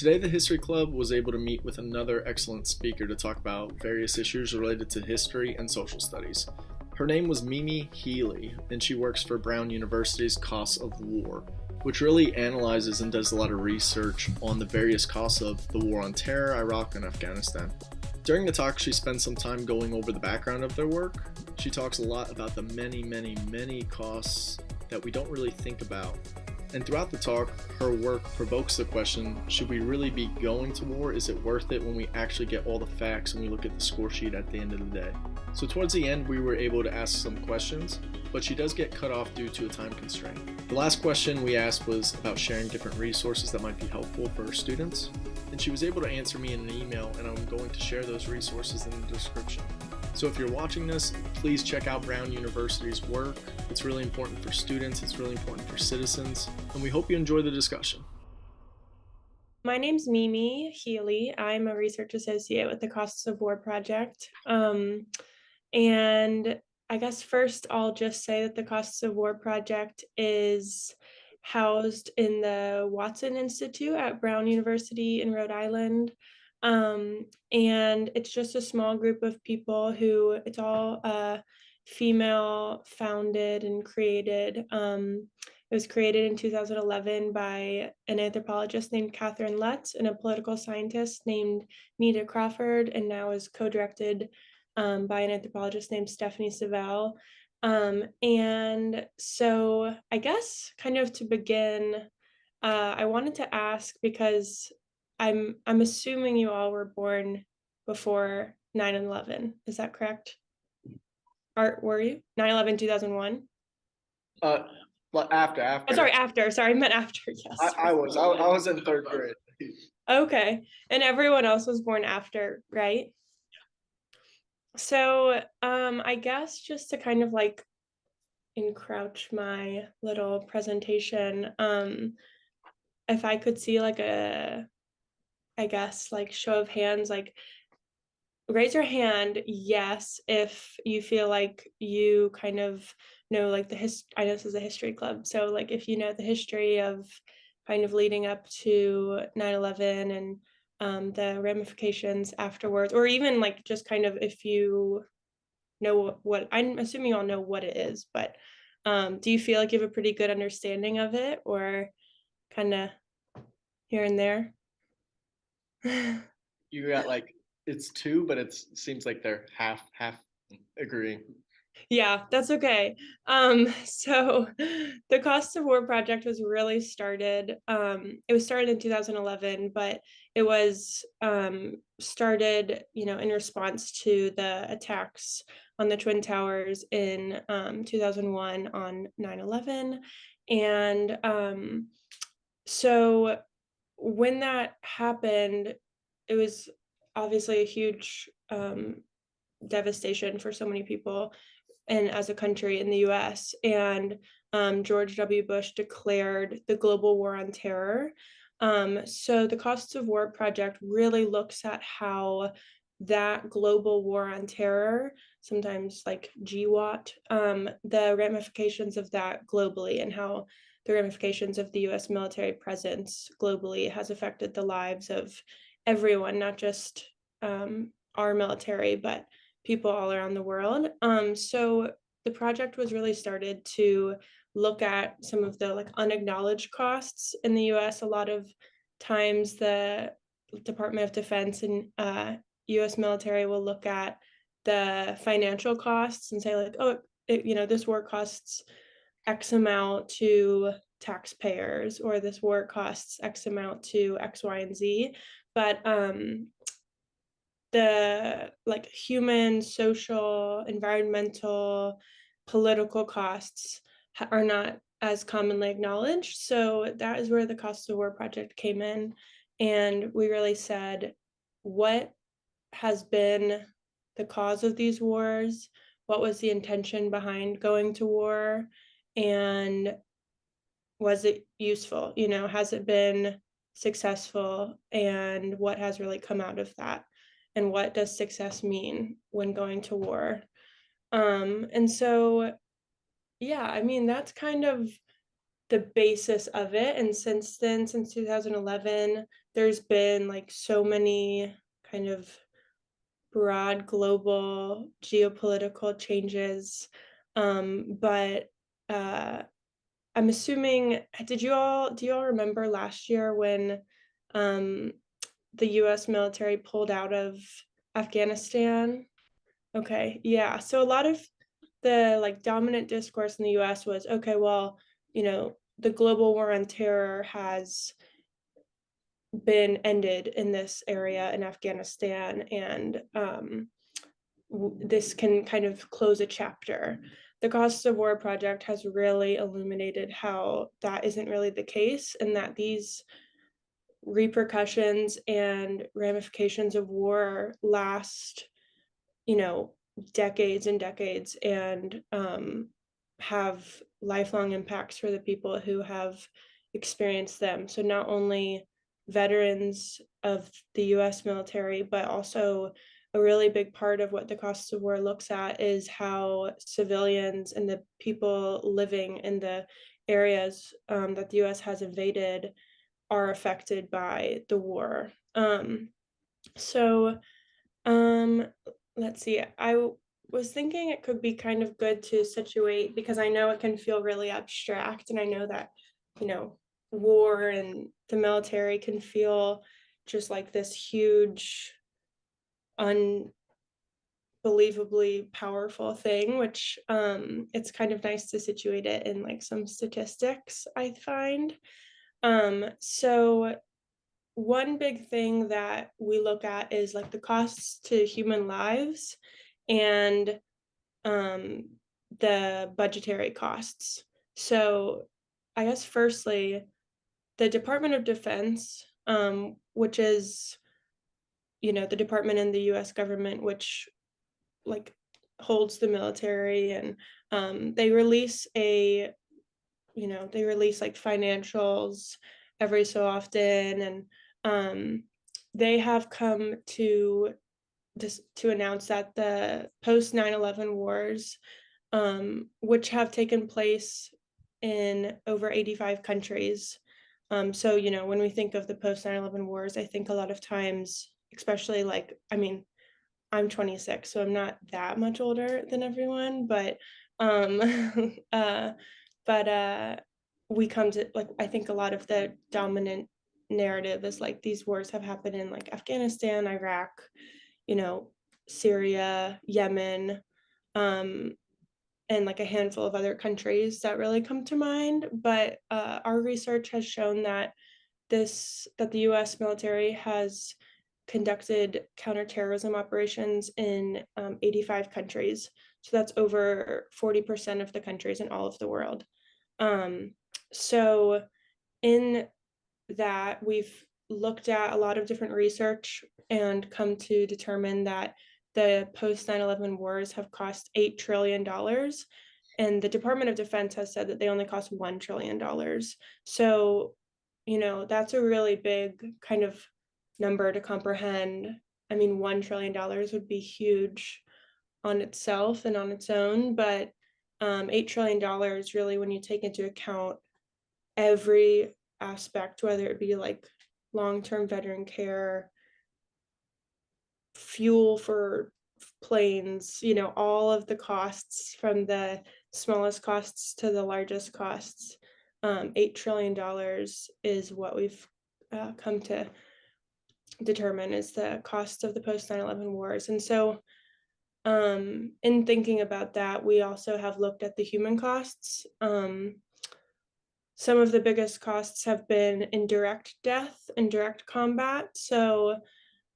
Today, the History Club was able to meet with another excellent speaker to talk about various issues related to history and social studies. Her name was Healy, and she works for Brown University's Costs of War, which really analyzes and does a lot of research on the various costs of the war on terror, Iraq, and Afghanistan. During the talk, she spends some time going over the background of their work. She talks a lot about the many costs that we don't really think about. And throughout the talk, her work provokes the question, should we really be going to war? Is it worth it when we actually get all the facts and we look at the score sheet at the end of the day? So towards the end, we were able to ask some questions, but she does get cut off due to a time constraint. The last question we asked was about sharing different resources that might be helpful for her students. And she was able to answer me in an email, and I'm going to share those resources in the description. So if you're watching this, please check out Brown University's work. It's really important for students, it's really important for citizens, and we hope you enjoy the discussion. My name's Mimi Healy. I'm a research associate with the Costs of War project. And I guess first I'll just say that the Costs of War project is housed in the Watson Institute at Brown University in Rhode Island. And it's just a small group of people who it's all female founded and created. It was created in 2011 by an anthropologist named Catherine Lutz and a political scientist named Nita Crawford, and now is co-directed by an anthropologist named Stephanie Savell. And so I guess kind of to begin, I wanted to ask because I'm assuming you all were born before 9/11. Is that correct? Or were you 9/11 2001? Uh, after. Oh, sorry, after. Sorry, I meant after. Yes. I was in third grade. Okay. And everyone else was born after, right? So, I guess just to kind of like encroach my little presentation, if I could see like I guess like show of hands, like raise your hand, yes, if you feel like you kind of know like I know this is a history club, so like if you know the history of kind of leading up to 9/11 and the ramifications afterwards, or even like just kind of if you know what I'm assuming you all know what it is, but do you feel like you have a pretty good understanding of it, or kind of here and there? You got like, it's two, but it seems like they're half agreeing. Yeah, that's okay. So the Cost of War project was really started. It was started in 2011, but it was started, in response to the attacks on the Twin Towers in 2001 on 9/11. And so when that happened, it was obviously a huge devastation for so many people and as a country in the US. And George W. Bush declared the global war on terror. So the Costs of War project really looks at how that global war on terror, sometimes like GWAT, the ramifications of that globally and how the ramifications of the US military presence globally has affected the lives of everyone, not just our military, but people all around the world. So the project was really started to look at some of the like unacknowledged costs in the US. A lot of times the Department of Defense and US military will look at the financial costs and say like, oh, this war costs X amount to taxpayers, or this war costs X amount to X, Y, and Z. But the like human, social, environmental, political costs are not as commonly acknowledged. So that is where the Cost of War project came in. And we really said, what has been the cause of these wars? What was the intention behind going to war? And was it useful? Has it been successful? And what has really come out of that? And what does success mean when going to war? And so, yeah, I mean, that's kind of the basis of it. And since then, since 2011, there's been like so many kind of broad global geopolitical changes. But I'm assuming, do you all remember last year when um, the US military pulled out of Afghanistan? Okay, yeah. So a lot of the like dominant discourse in the US was, okay, well, the global war on terror has been ended in this area in Afghanistan, and this can kind of close a chapter. The Costs of War project has really illuminated how that isn't really the case, and that these repercussions and ramifications of war last, you know, decades and decades, and have lifelong impacts for the people who have experienced them. So not only veterans of the US military, but also a really big part of what the costs of war looks at is how civilians and the people living in the areas that the US has invaded are affected by the war. So um, let's see. Was thinking it could be kind of good to situate, because I know it can feel really abstract, and I know that, you know, war and the military can feel just like this huge, unbelievably powerful thing, which it's kind of nice to situate it in like some statistics, I find. So one big thing that we look at is like the costs to human lives, and um, the budgetary costs. So I guess firstly, the Department of Defense, which is, the department in the US government, which like holds the military, and they release like financials every so often, and they have come to announce that the post 9/11 wars, which have taken place in over 85 countries. So, when we think of the post 9/11 wars, I think a lot of times, especially like, I mean, I'm 26, so I'm not that much older than everyone, but um uh but we come to like, I think a lot of the dominant narrative is like these wars have happened in like Afghanistan, Iraq, you know, Syria, Yemen, um, and like a handful of other countries that really come to mind. But our research has shown that the US military has conducted counterterrorism operations in 85 countries. So that's over 40% of the countries in all of the world. Um, so in that, we've looked at a lot of different research and come to determine that the post 9/11 wars have cost $8 trillion, and the Department of Defense has said that they only cost $1 trillion. So, that's a really big kind of number to comprehend. I mean, $1 trillion would be huge on itself and on its own, but $8 trillion really, when you take into account every aspect, whether it be like long-term veteran care, fuel for planes, all of the costs from the smallest costs to the largest costs. $8 trillion is what we've come to determine is the cost of the post 9/11 wars. And so in thinking about that, we also have looked at the human costs. Some of the biggest costs have been in direct death and direct combat. So,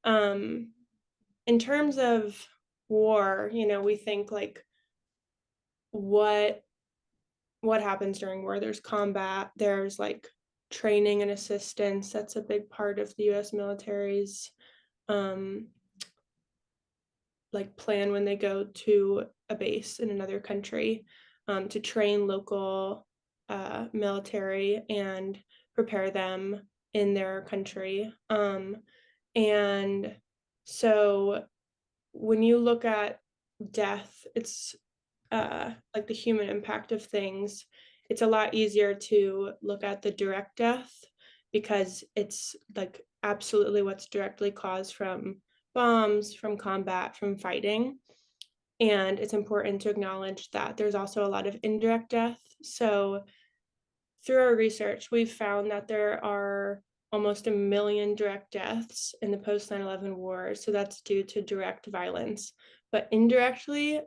in terms of war, we think like what happens during war. There's combat. There's like training and assistance. That's a big part of the U.S. military's um, like plan when they go to a base in another country, to train local military and prepare them in their country. And so when you look at death, it's like the human impact of things. it's a lot easier to look at the direct death because it's like absolutely what's directly caused from bombs, from combat, from fighting. And it's important to acknowledge that there's also a lot of indirect death. So through our research, we've found that there are almost 1 million direct deaths in the post 9/11 war. So that's due to direct violence. But indirectly,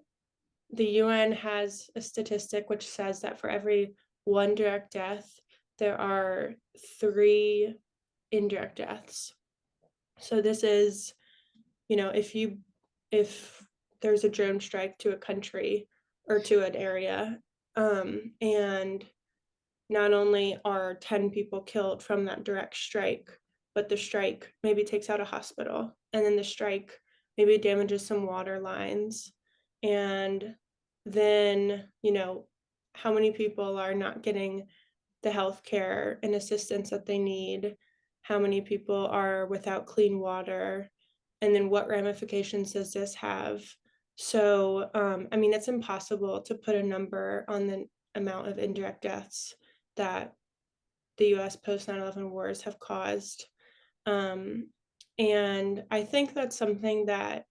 the UN has a statistic which says that for every one direct death, there are 3 indirect deaths. So this is, if there's a drone strike to a country or to an area, and not only are 10 people killed from that direct strike, but the strike maybe takes out a hospital, and then the strike maybe damages some water lines. And then, how many people are not getting the health care and assistance that they need? How many people are without clean water? And then what ramifications does this have? So, I mean, it's impossible to put a number on the amount of indirect deaths that the US post 9/11 wars have caused. Um, and I think that's something that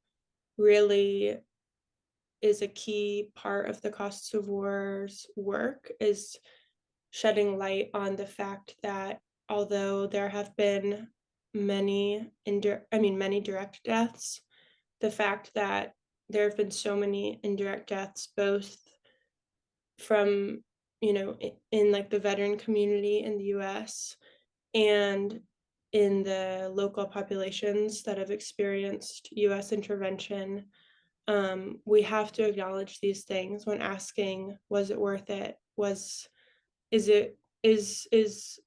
really is a key part of the costs of wars work, is shedding light on the fact that although there have been many direct deaths, the fact that there have been so many indirect deaths, both from, in like the veteran community in the US and in the local populations that have experienced US intervention. We have to acknowledge these things when asking, was it worth it? Is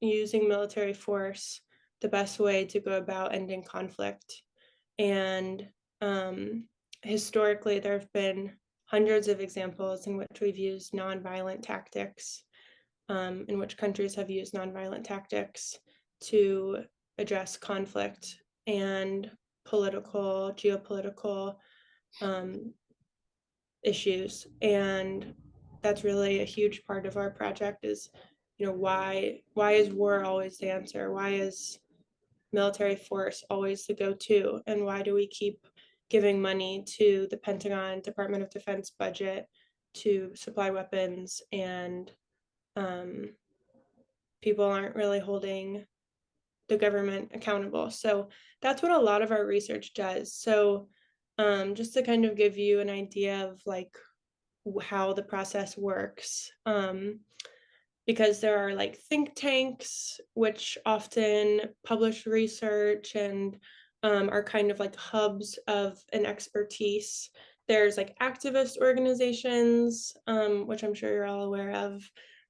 using military force the best way to go about ending conflict? And historically, there have been hundreds of examples in which we've used nonviolent tactics, in which countries have used nonviolent tactics to address conflict and geopolitical issues. And that's really a huge part of our project is, why is war always the answer? Why is military force always the go-to? And why do we keep giving money to the Pentagon Department of Defense budget to supply weapons, and people aren't really holding the government accountable? So that's what a lot of our research does. So just to kind of give you an idea of like how the process works, because there are like think tanks which often publish research and are kind of like hubs of an expertise. There's like activist organizations, which I'm sure you're all aware of,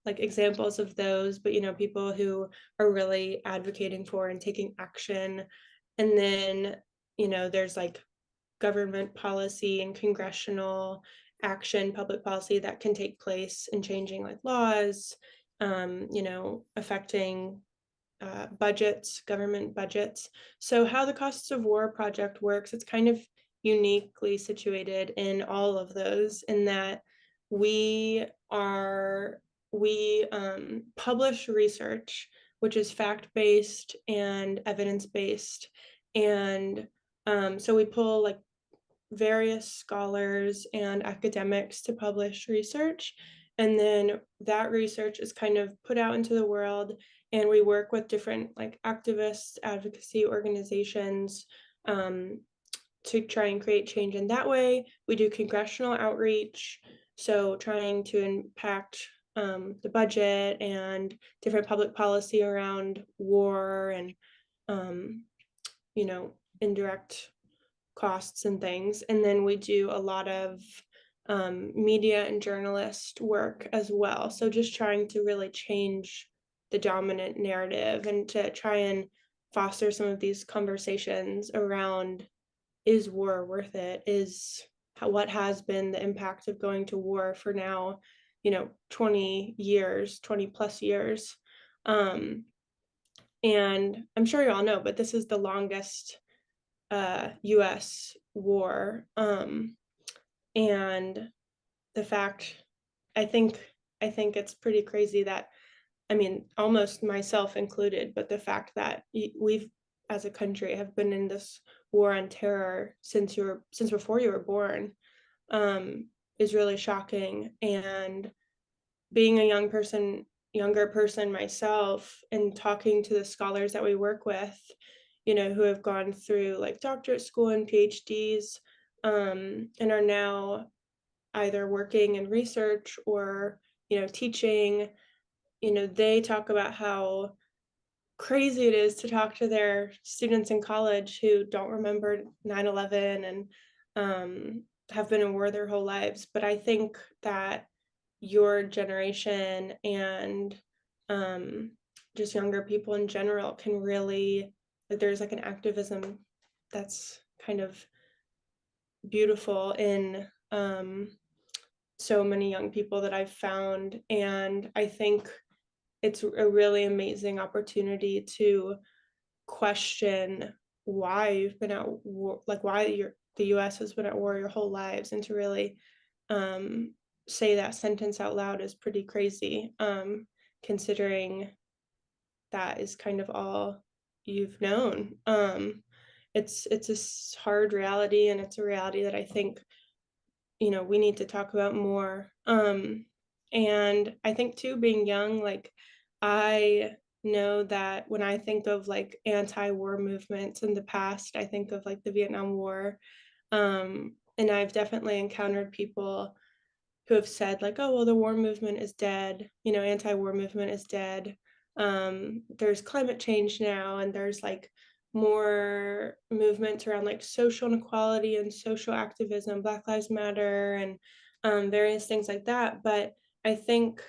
like examples of those, but people who are really advocating for and taking action. And then, there's like government policy and congressional action, public policy that can take place in changing like laws, affecting budgets, government budgets. So how the Costs of War project works, it's kind of uniquely situated in all of those, in that we publish research which is fact-based and evidence-based. And so we pull like various scholars and academics to publish research. And then that research is kind of put out into the world, and we work with different like activists, advocacy organizations, to try and create change in that way. We do congressional outreach, so trying to impact the budget and different public policy around war and, indirect costs and things. And then we do a lot of media and journalist work as well. So just trying to really change the dominant narrative and to try and foster some of these conversations around, is war worth it? What has been the impact of going to war for now, 20 years, 20 plus years. And I'm sure you all know, but this is the longest US war. And the fact, I think I think it's pretty crazy that, I mean, almost myself included, but the fact that we've, as a country, have been in this war on terror since before you were born, is really shocking. And being a younger person myself, and talking to the scholars that we work with, who have gone through like doctorate school and PhDs, and are now either working in research or, teaching, they talk about how crazy it is to talk to their students in college who don't remember 9/11 and have been in war their whole lives. But I think that your generation and um, just younger people in general can really, like, there's like an activism that's kind of beautiful in so many young people that I've found. And I think it's a really amazing opportunity to question why you've been at war, like why the US has been at war your whole lives, and to really um, say that sentence out loud is pretty crazy, considering that is kind of all you've known. It's a hard reality, and it's a reality that I think, we need to talk about more. And I think too, being young, like, I know that when I think of like anti-war movements in the past, I think of like the Vietnam War. And I've definitely encountered people who have said like, oh, well, the war movement is dead, anti-war movement is dead. There's climate change now, and there's like more movements around like social inequality and social activism, Black Lives Matter, and various things like that. But I think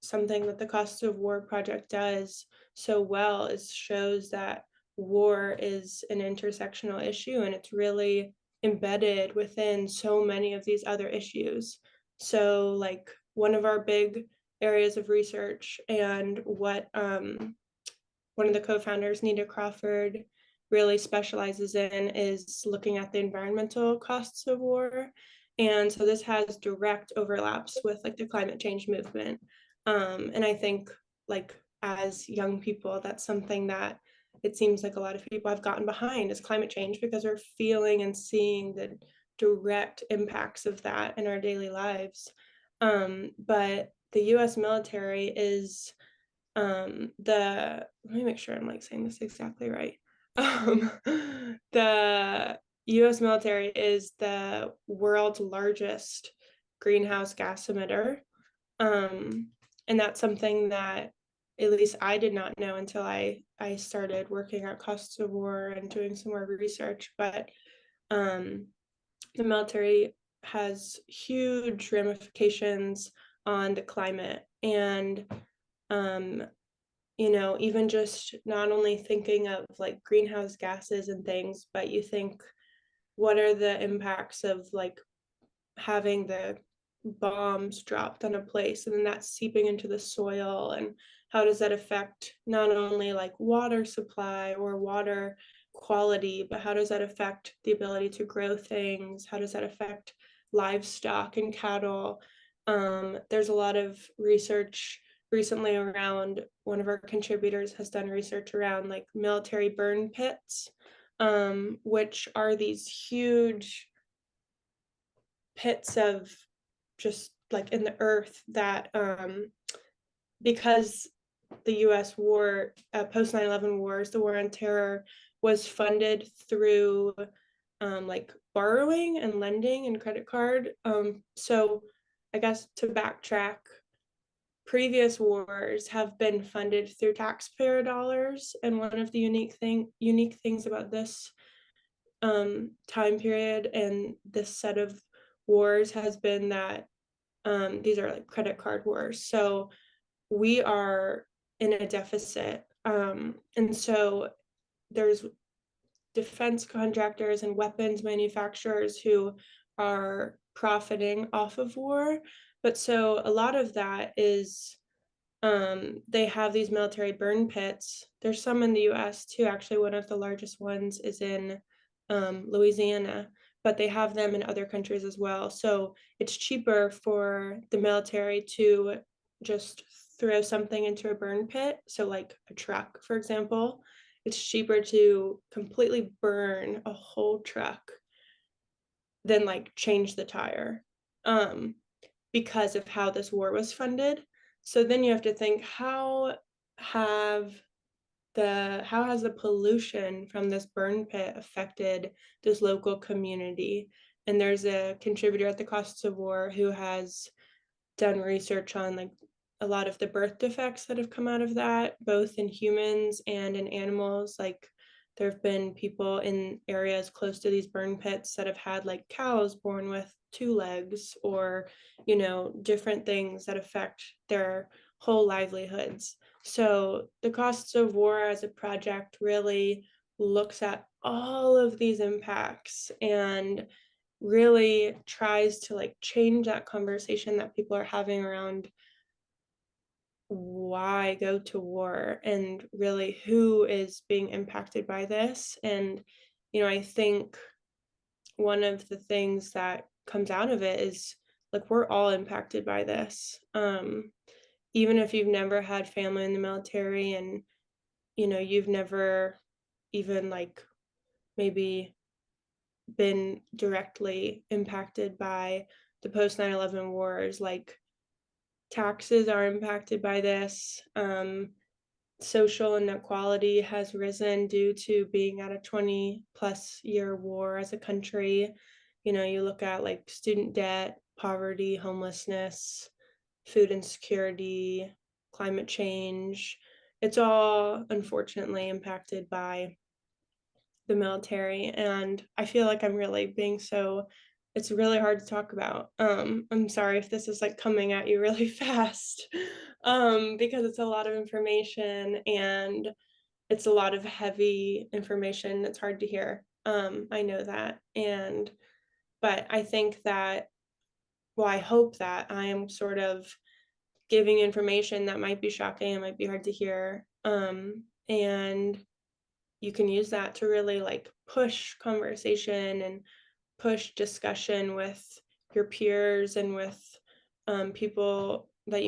something that the Cost of War project does so well is shows that war is an intersectional issue, and it's really embedded within so many of these other issues. So like one of our big areas of research, and what one of the co-founders, Nita Crawford, really specializes in, is looking at the environmental costs of war. And so this has direct overlaps with like the climate change movement. And I think, like, as young people, that's something that it seems like a lot of people have gotten behind, is climate change, because we're feeling and seeing the direct impacts of that in our daily lives. But the US military is let me make sure I'm like saying this exactly right. The US military is the world's largest greenhouse gas emitter. Um, and that's something that at least I did not know until I started working at Costs of War and doing some more research. But um, the military has huge ramifications on the climate. And um, even just not only thinking of like greenhouse gases and things, but you think, what are the impacts of like having the bombs dropped on a place, and then that's seeping into the soil, and how does that affect not only like water supply or water quality, but how does that affect the ability to grow things, how does that affect livestock and cattle. There's a lot of research recently around, one of our contributors has done research around like military burn pits, which are these huge pits of just like in the earth that, because the US war, post 9/11 wars, the war on terror, was funded through like borrowing and lending and credit card. So I guess to backtrack, previous wars have been funded through taxpayer dollars, and one of the unique things about this time period and this set of wars has been that these are like credit card wars. So we are in a deficit. And so there's defense contractors and weapons manufacturers who are profiting off of war. But so a lot of that is, they have these military burn pits. There's some in the US too. Actually, one of the largest ones is in Louisiana. but they have them in other countries as well. So it's cheaper for the military to just throw something into a burn pit. So, like a truck, for example, it's cheaper to completely burn a whole truck than like change the tire, um, because of how this war was funded. So then you have to think, have how has the pollution from this burn pit affected this local community? And there's a contributor at the Costs of War who has done research on like a lot of the birth defects that have come out of that, both in humans and in animals. Like there have been people in areas close to these burn pits that have had like cows born with two legs, or different things that affect their whole livelihoods. So the Costs of War as a project really looks at all of these impacts and really tries to like change that conversation that people are having around why go to war and really who is being impacted by this. And I think one of the things that comes out of it is like we're all impacted by this. Even if you've never had family in the military, and you've never even like maybe been directly impacted by the post 9/11 wars, like taxes are impacted by this. Social inequality has risen due to being at a 20+ year war as a country. You look at like student debt, poverty, homelessness, food insecurity, climate change. It's all unfortunately impacted by the military, and I feel like I'm really being so it's really hard to talk about. I'm sorry if this is like coming at you really fast, because it's a lot of information and it's a lot of heavy information that's hard to hear. I know that. But I think that, well, I hope that I am sort of giving information that might be shocking, it might be hard to hear. And you can use that to really like push conversation and push discussion with your peers and with people that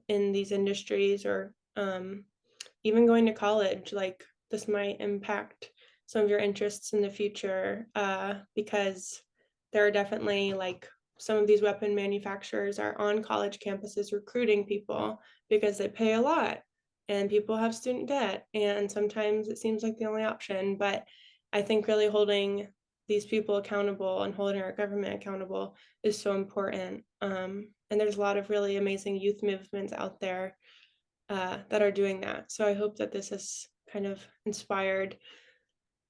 in these industries, or even going to college. Like this might impact some of your interests in the future, because there are definitely like some of these weapon manufacturers are on college campuses recruiting people because they pay a lot and people have student debt, and sometimes it seems like the only option. But I think really holding these people accountable and holding our government accountable is so important. And there's a lot of really amazing youth movements out there that are doing that. So I hope that this has kind of inspired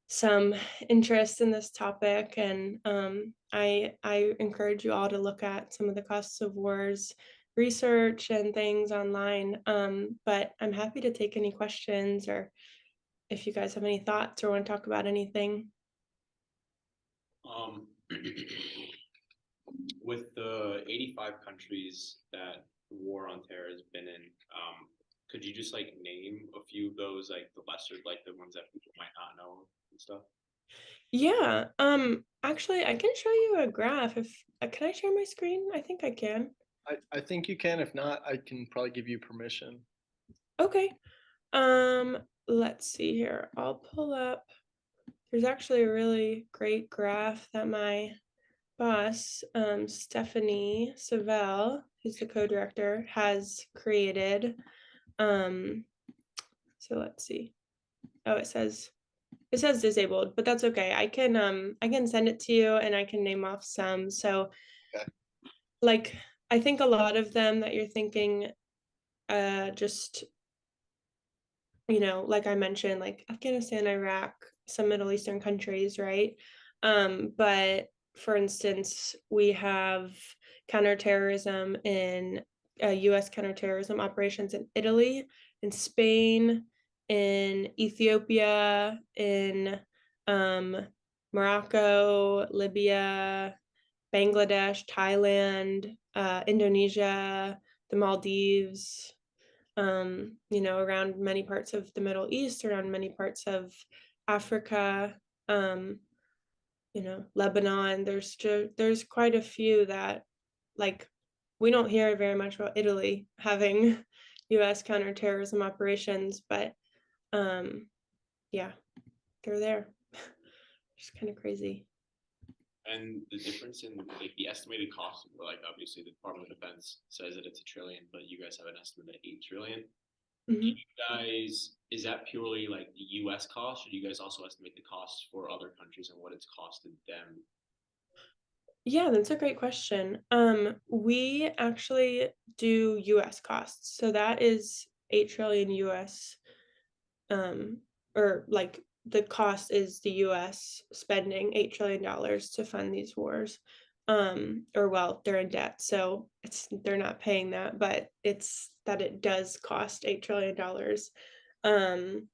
some interest in this topic. And I encourage you all to look at some of the Costs of Wars research and things online. But I'm happy to take any questions, or if you guys have any thoughts or want to talk about anything. Um, with the 85 countries that the war on terror has been in, could you just like name a few of those, like the lesser, like the ones that people might not know and stuff? Yeah, actually, I can show you a graph if can I share my screen? I think I can. I think you can. If not, I can probably give you permission. Okay. Let's see here. I'll pull up. There's actually a really great graph that my boss, Stephanie Savell, who's the co-director, has created. Um, so let's see. Oh, it says disabled, but that's okay. I can send it to you and I can name off some. So Okay. like I think a lot of them that you're thinking, just like I mentioned, like Afghanistan, Iraq, some Middle Eastern countries, right? But for instance, we have counterterrorism in US counterterrorism operations in Italy, in Spain, in Ethiopia, in um, Morocco, Libya, Bangladesh, Thailand, Indonesia, the Maldives, around many parts of the Middle East, around many parts of Africa. Um, Lebanon. There's quite a few that, like, we don't hear very much about Italy having US counterterrorism operations, but yeah, they're there. It's kind of crazy. And the difference in like the estimated cost, like obviously the Department of Defense says that it's $1 trillion, but you guys have an estimate at 8 trillion. Do Mhm. you guys, is that purely like the US cost, or do you guys also estimate the costs for other countries and what it's costed them? Yeah, that's a great question. We actually do US costs. So that is 8 trillion US, um, or like the cost is the US spending $8 trillion to fund these wars. Or well, they're in debt, so they're not paying that, but it's that it does cost $8 trillion. Um,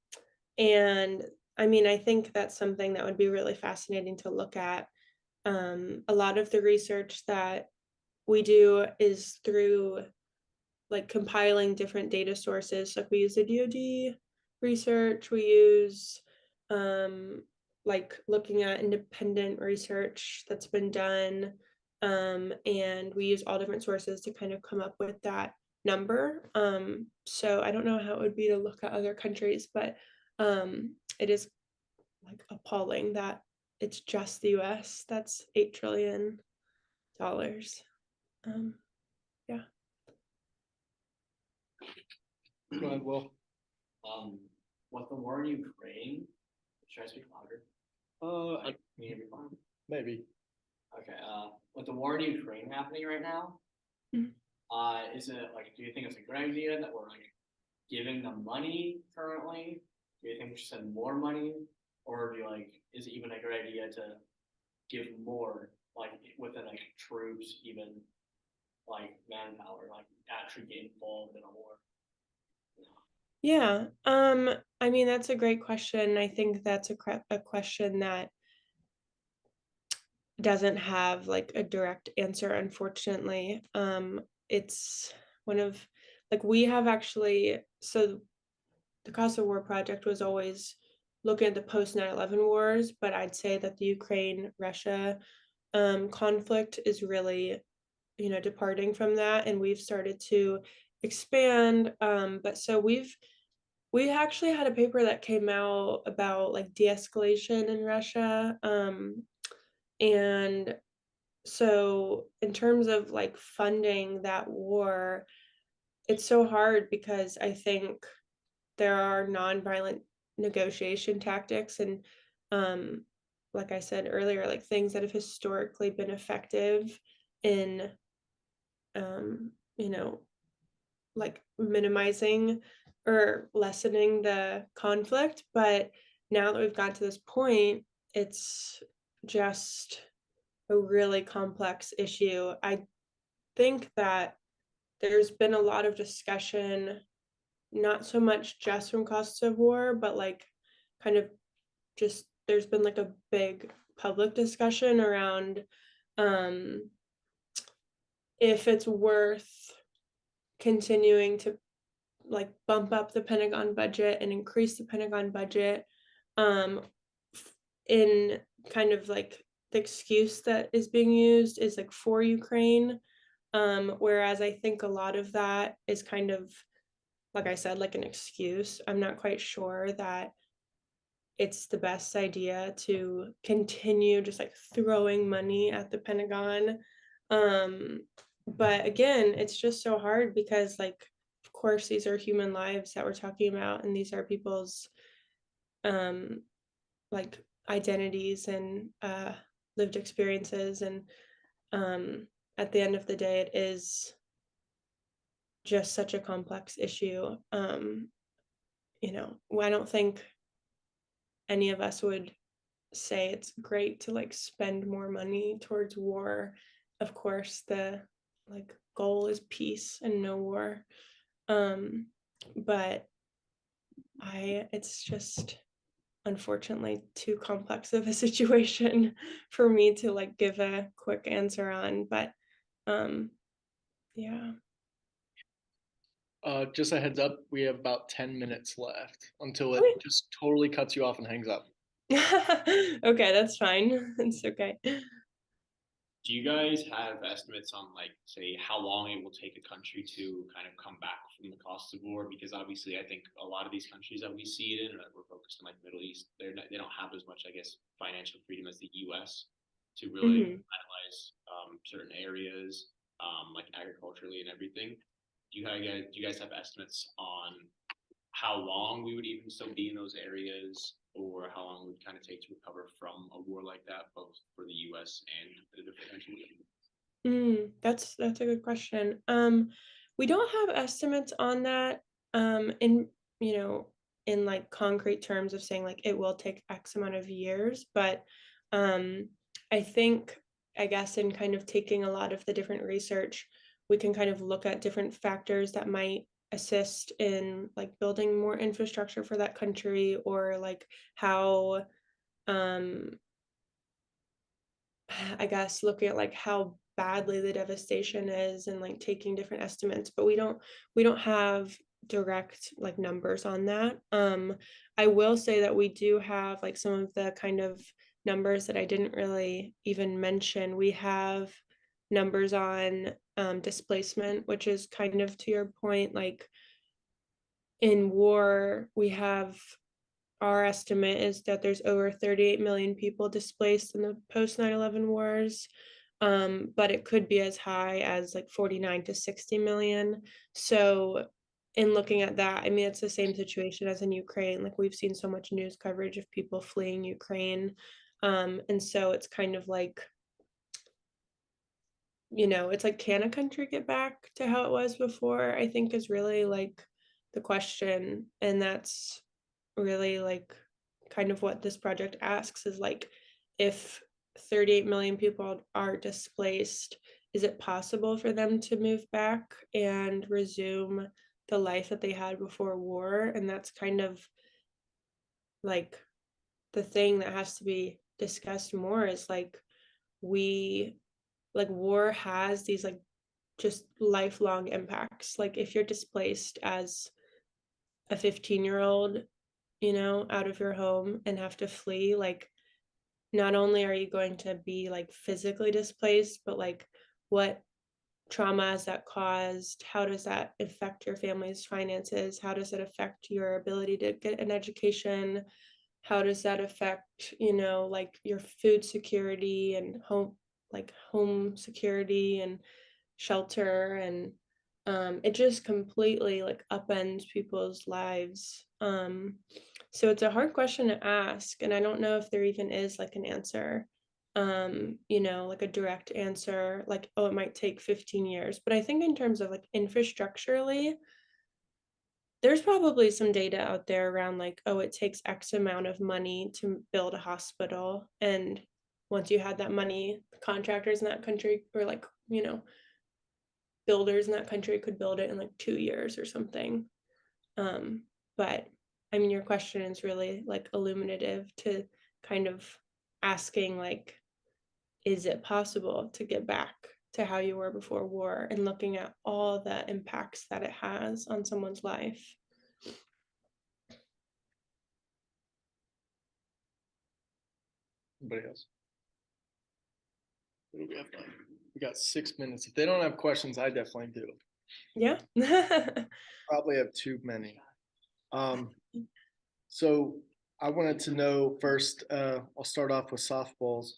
and I mean, I think that's something that would be really fascinating to look at. A lot of the research that we do is through like compiling different data sources. Like we use the DoD research, we use like looking at independent research that's been done. And we use all different sources to kind of come up with that number. So I don't know how it would be to look at other countries, but it is like appalling that it's just the US that's $8 trillion. Um, yeah. Go ahead, Will. Um, with the war in Ukraine, should I speak louder? Like, can you hear me fine? Maybe. Okay. With the war in Ukraine happening right now, Mhm. is it like, do you think it's a good idea that we're like giving them money currently? Do you think we should send more money, or do you like, is it even a good idea to give more, like within like troops, even like manpower, like actually get involved in a war? Yeah. I mean, that's a great question. I think that's a question that doesn't have like a direct answer, unfortunately. It's one of like we have actually so the Cost of War project was always looking at the post 9/11 wars, but I'd say that the Ukraine Russia conflict is really, departing from that, and we've started to expand. But so we actually had a paper that came out about like de-escalation in Russia. And so in terms of like funding that war, it's so hard because I think there are nonviolent negotiation tactics and um like I said earlier, like things that have historically been effective in you know, like minimizing or lessening the conflict. But now that we've got to this point, it's just a really complex issue. I think that there's been a lot of discussion, not so much just from costs of war, but like kind of just there's been like a big public discussion around um if it's worth continuing to like bump up the Pentagon budget and increase the Pentagon budget um in kind of like the excuse that is being used is like for Ukraine. Whereas I think a lot of that is kind of, like I said, like an excuse. I'm not quite sure that it's the best idea to continue just like throwing money at the Pentagon. Um, but again, it's just so hard because, like, of course, these are human lives that we're talking about, and these are people's um, like identities and lived experiences. And at the end of the day, it is just such a complex issue. I don't think any of us would say it's great to like spend more money towards war. Of course, the like goal is peace and no war. Um, but it's just unfortunately too complex of a situation for me to like give a quick answer on. But um, yeah. Just a heads up, we have about 10 minutes left until it Okay. just totally cuts you off and hangs up. Okay, that's fine. It's okay. Do you guys have estimates on like, say, how long it will take a country to kind of come back from the cost of war? Because obviously, I think a lot of these countries that we see it in, that we're focused on like Middle East, they don't have as much, I guess, financial freedom as the U.S. to really Mhm. analyze certain areas, like agriculturally and everything. Do you guys have estimates on how long we would even still be in those areas, or how long it would kind of take to recover from a war like that, both for the U.S. and the different countries? That's a good question. We don't have estimates on that, in, you know, in like concrete terms of saying like it will take X amount of years, but um, I think, I guess, in kind of taking a lot of the different research, we can kind of look at different factors that might assist in like building more infrastructure for that country, or like how, um, I guess, looking at like how badly the devastation is and like taking different estimates, but we don't have direct like numbers on that. I will say that we do have like some of the kind of numbers that I didn't really even mention. We have numbers on displacement, which is kind of to your point, like in war, we have, our estimate is that there's over 38 million people displaced in the post 9/11 wars. But it could be as high as like 49 to 60 million. So in looking at that, I mean, it's the same situation as in Ukraine. Like we've seen so much news coverage of people fleeing Ukraine. And so it's kind of like, it's like, can a country get back to how it was before? I think is really like the question. And that's really like kind of what this project asks, is like, if 38 million people are displaced, is it possible for them to move back and resume the life that they had before war? And that's kind of like the thing that has to be discussed more, is like, we like, war has these like just lifelong impacts. Like if you're displaced as a 15-year-old, out of your home and have to flee, like, not only are you going to be like physically displaced, but like, what trauma has that caused? How does that affect your family's finances? How does it affect your ability to get an education? How does that affect, like, your food security and home security and shelter? And it just completely like upends people's lives. So it's a hard question to ask, and I don't know if there even is like an answer, like a direct answer, like, oh, it might take 15 years. But I think in terms of like infrastructurally, there's probably some data out there around like, oh, it takes X amount of money to build a hospital. And once you had that money, contractors in that country, or like, builders in that country, could build it in like 2 years or something. But I mean, your question is really like illuminative to kind of asking like, is it possible to get back to how you were before war, and looking at all the impacts that it has on someone's life. Anybody else? What do we have time? We got 6 minutes. If they don't have questions, I definitely do. Yeah. Probably have too many. So I wanted to know first, I'll start off with softballs.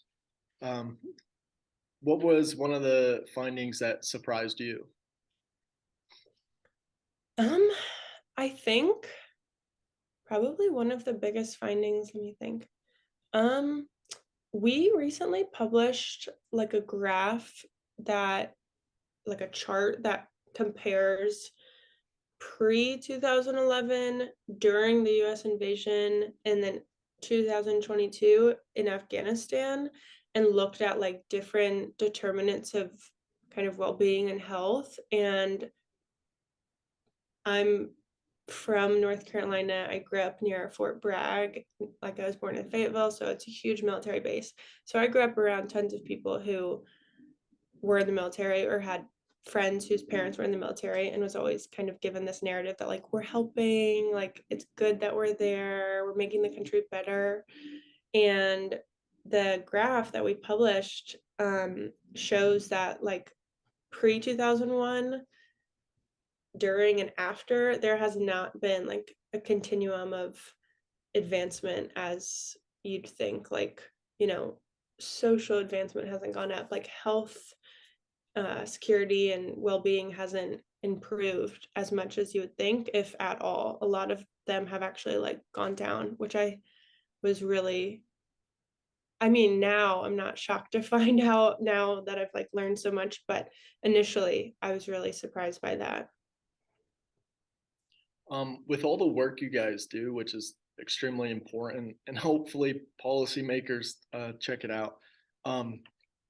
Um, what was one of the findings that surprised you? um I think probably one of the biggest findings, let me think. um we recently published like a graph, that like a chart that compares pre 2011, during the US invasion, and then 2022 in Afghanistan, and looked at like different determinants of kind of well-being and health. And I'm from North Carolina. I grew up near Fort Bragg. Like, I was born in Fayetteville, so it's a huge military base. So I grew up around tons of people who were in the military, or had friends whose parents were in the military, and was always kind of given this narrative that like, we're helping, like, it's good that we're there, we're making the country better. And the graph that we published shows that like pre 2001, during and after, there has not been like a continuum of advancement as you'd think. Like, you know, social advancement hasn't gone up, like health, security and well-being hasn't improved as much as you would think, if at all. A lot of them have actually like gone down, which I was really, I mean, now I'm not shocked to find out now that I've like learned so much, but initially I was really surprised by that. With all the work you guys do, which is extremely important, and hopefully policymakers check it out.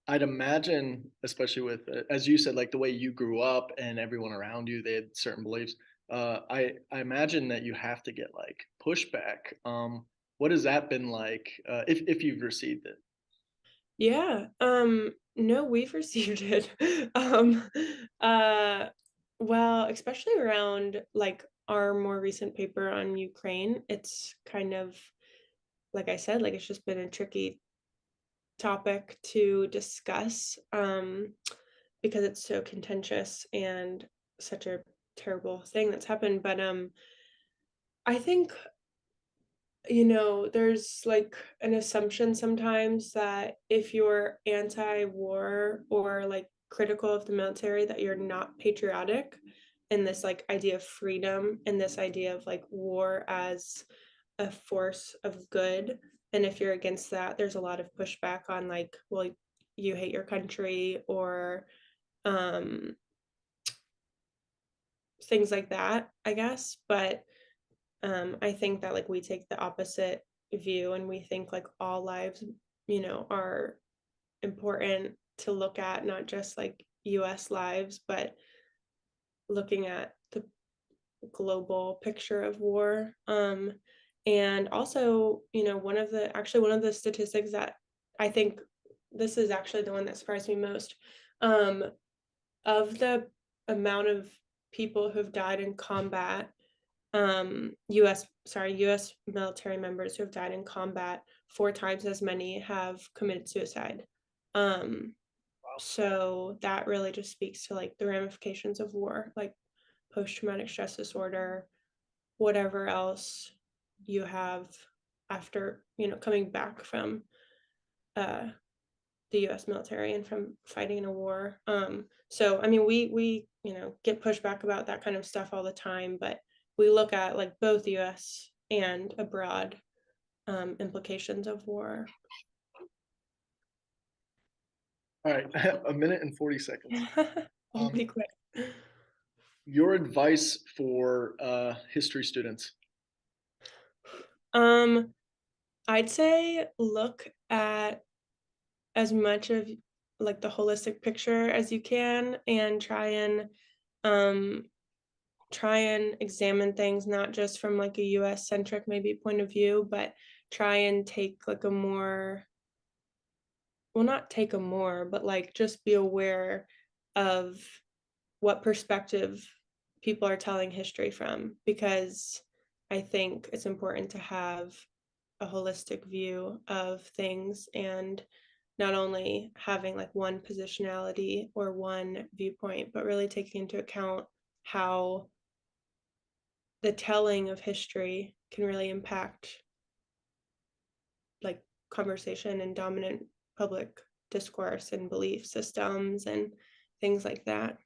I'd imagine, especially with, as you said, like the way you grew up and everyone around you, they had certain beliefs. I imagine that you have to get like pushback. What has that been like, if you've received it? Yeah, no, we've received it. Um, uh, well, especially around like our more recent paper on Ukraine, it's kind of, like I said, like it's just been a tricky topic to discuss, because it's so contentious and such a terrible thing that's happened. But I think, there's like an assumption sometimes that if you're anti-war or like critical of the military, that you're not patriotic, and this like idea of freedom and this idea of like war as a force of good. And if you're against that, there's a lot of pushback on like, well, you hate your country, or um things like that, I guess. But I think that like we take the opposite view, and we think like all lives, are important to look at, not just like US lives, but looking at the global picture of war. And also, one of the statistics that I think, this is actually the one that surprised me most, um, of the amount of people who've died in combat, US military members who have died in combat, 4 times as many have committed suicide. Um, so that really just speaks to like the ramifications of war, like post-traumatic stress disorder, whatever else you have after, coming back from uh the US military and from fighting in a war. So I mean, we get pushback about that kind of stuff all the time, but we look at like both US and abroad implications of war. All right, a minute and 40 seconds. I'll be quick. Your advice for history students? I'd say look at as much of like the holistic picture as you can, and um try and examine things not just from like a US centric maybe point of view, but try and take like a more, well, not take a more, but like just be aware of what perspective people are telling history from, because I think it's important to have a holistic view of things, and not only having like one positionality or one viewpoint, but really taking into account how the telling of history can really impact like conversation and dominant public discourse and belief systems and things like that.